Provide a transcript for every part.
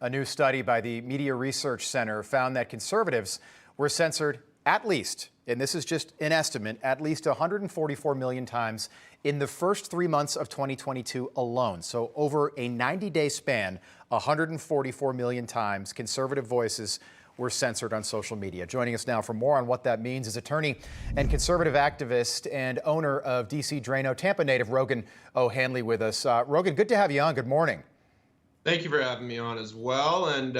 A new study by the Media Research Center found that conservatives were censored at least, and this is just an estimate, at least 144 million times in the first 3 months of 2022 alone. So over a 90-day span, 144 million times conservative voices were censored on social media. Joining us now for more on what that means is attorney and conservative activist and owner of DC Drano, Tampa native Rogan O'Handley with us. Rogan, good to have you on. Good morning. Thank you for having me on as well. And,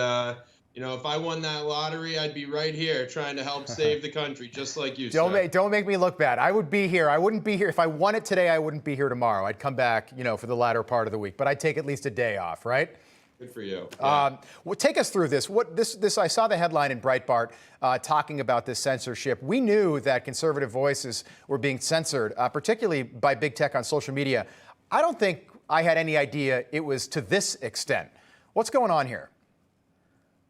you know, if I won that lottery, I'd be right here trying to help save the country, just like you, sir. Don't make me look bad. I would be here. I wouldn't be here. If I won it today, I wouldn't be here tomorrow. I'd come back, you know, for the latter part of the week. But I'd take at least a day off, right? Good for you. Yeah. Well, take us through this. I saw the headline in Breitbart talking about this censorship. We knew that conservative voices were being censored, particularly by big tech on social media. I don't think I had any idea it was to this extent. What's going on here?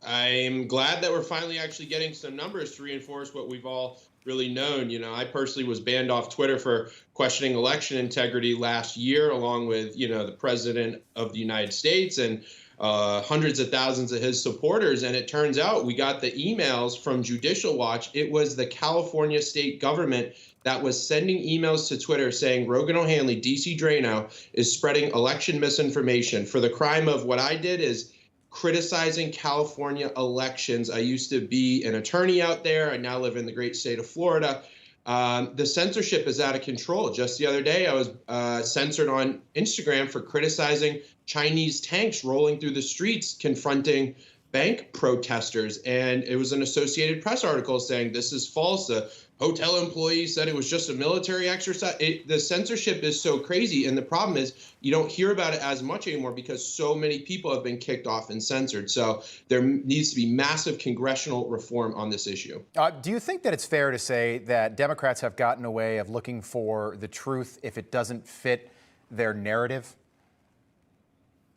I'm glad that we're finally actually getting some numbers to reinforce what we've all really known. You know, I personally was banned off Twitter for questioning election integrity last year, along with, you know, the president of the United States and hundreds of thousands of his supporters. And it turns out we got the emails from Judicial Watch. It was the California state government that was sending emails to Twitter saying Rogan O'Handley, DC Drano, is spreading election misinformation for the crime of what I did is criticizing California elections. I used to be an attorney out there. I now live in the great state of Florida. The censorship is out of control. Just the other day, I was censored on Instagram for criticizing Chinese tanks rolling through the streets confronting bank protesters. And it was an Associated Press article saying this is false. A hotel employee said it was just a military exercise. The censorship is so crazy. And the problem is you don't hear about it as much anymore because so many people have been kicked off and censored. So there needs to be massive congressional reform on this issue. Do you think that it's fair to say that Democrats have gotten a way of looking for the truth if it doesn't fit their narrative?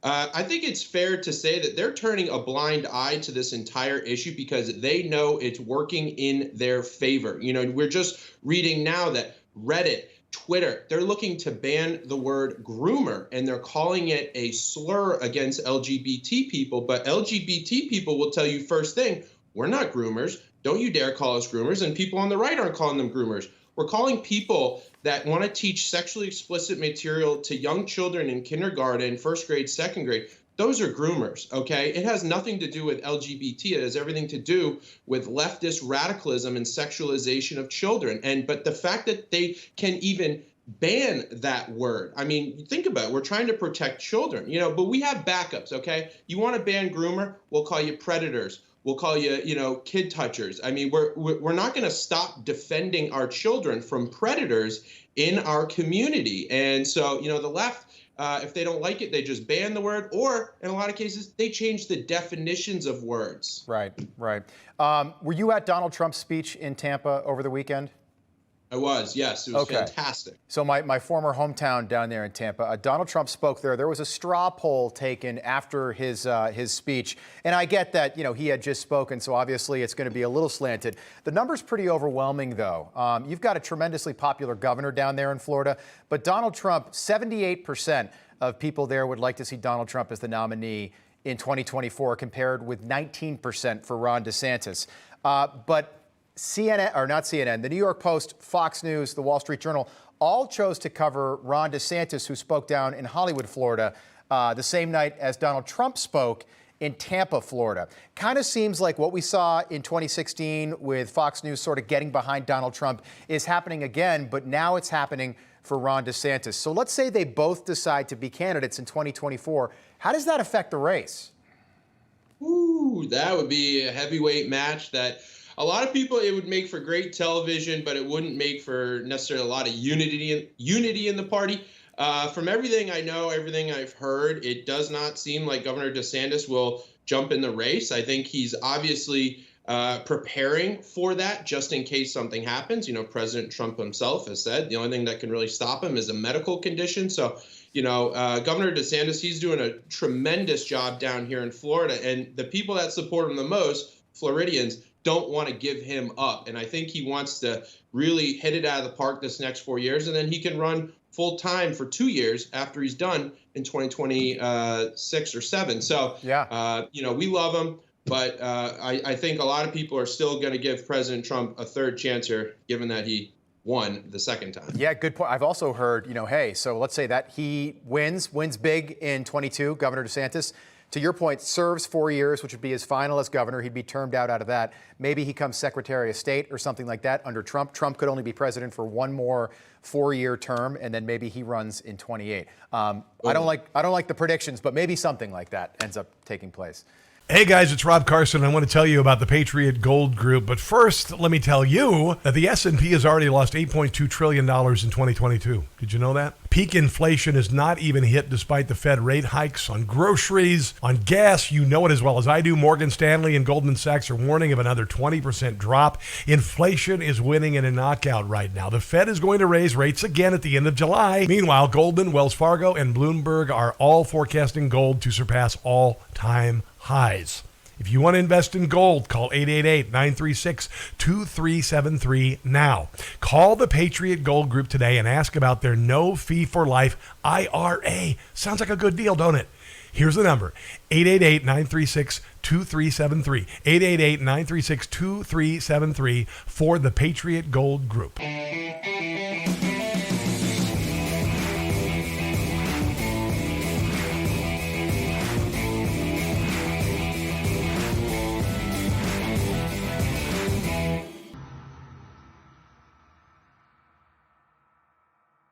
I think it's fair to say that they're turning a blind eye to this entire issue because they know it's working in their favor. You know, we're just reading now that Reddit, Twitter, they're looking to ban the word groomer, and they're calling it a slur against LGBT people. But LGBT people will tell you first thing, we're not groomers. Don't you dare call us groomers. And people on the right aren't calling them groomers. We're calling people that want to teach sexually explicit material to young children in kindergarten, first grade, second grade. Those are groomers, okay? It has nothing to do with LGBT. It has everything to do with leftist radicalism and sexualization of children. But the fact that they can even ban that word. I mean, think about it. We're trying to protect children, you know, but we have backups, okay? You want to ban groomer? We'll call you predators. We'll call you, you know, kid touchers. I mean, we're not going to stop defending our children from predators in our community. And so, you know, the left, if they don't like it, they just ban the word, or in a lot of cases, they change the definitions of words. Right, right. Were you at Donald Trump's speech in Tampa over the weekend? I was, yes. It was fantastic. So my former hometown down there in Tampa, Donald Trump spoke there. There was a straw poll taken after his speech. And I get that, you know, he had just spoken, so obviously it's going to be a little slanted. The number's pretty overwhelming, though. You've got a tremendously popular governor down there in Florida. But Donald Trump, 78% of people there would like to see Donald Trump as the nominee in 2024, compared with 19% for Ron DeSantis. But CNN, or not CNN, the New York Post, Fox News, the Wall Street Journal, all chose to cover Ron DeSantis, who spoke down in Hollywood, Florida, the same night as Donald Trump spoke in Tampa, Florida. Kind of seems like what we saw in 2016 with Fox News sort of getting behind Donald Trump is happening again, but now it's happening for Ron DeSantis. So let's say they both decide to be candidates in 2024. How does that affect the race? Ooh, that would be a heavyweight match that a lot of people, it would make for great television, but it wouldn't make for necessarily a lot of unity in the party. From everything I know, everything I've heard, it does not seem like Governor DeSantis will jump in the race. I think he's obviously preparing for that just in case something happens. You know, President Trump himself has said the only thing that can really stop him is a medical condition. So, you know, Governor DeSantis, he's doing a tremendous job down here in Florida. And the people that support him the most, Floridians, don't want to give him up. And I think he wants to really hit it out of the park this next 4 years, and then he can run full time for 2 years after he's done in 2026 or 7. So, yeah. we love him. But I think a lot of people are still going to give President Trump a third chance here, given that he won the second time. Yeah, good point. I've also heard, hey, so let's say that he wins big in 22, Governor DeSantis. To your point, serves 4 years, which would be his final as governor. He'd be termed out of that. Maybe he becomes Secretary of State or something like that under Trump. Trump could only be president for one more 4-year term, and then maybe he runs in 28. I don't like the predictions, but maybe something like that ends up taking place. Hey guys, it's Rob Carson. I want to tell you about the Patriot Gold Group. But first, let me tell you that the S&P has already lost $8.2 trillion in 2022. Did you know that? Peak inflation is not even hit despite the Fed rate hikes on groceries, on gas. You know it as well as I do. Morgan Stanley and Goldman Sachs are warning of another 20% drop. Inflation is winning in a knockout right now. The Fed is going to raise rates again at the end of July. Meanwhile, Goldman, Wells Fargo, and Bloomberg are all forecasting gold to surpass all-time highs. If you want to invest in gold, call 888-936-2373 now. Call the Patriot Gold Group today and ask about their no-fee-for-life IRA. Sounds like a good deal, don't it? Here's the number, 888-936-2373. 888-936-2373 for the Patriot Gold Group.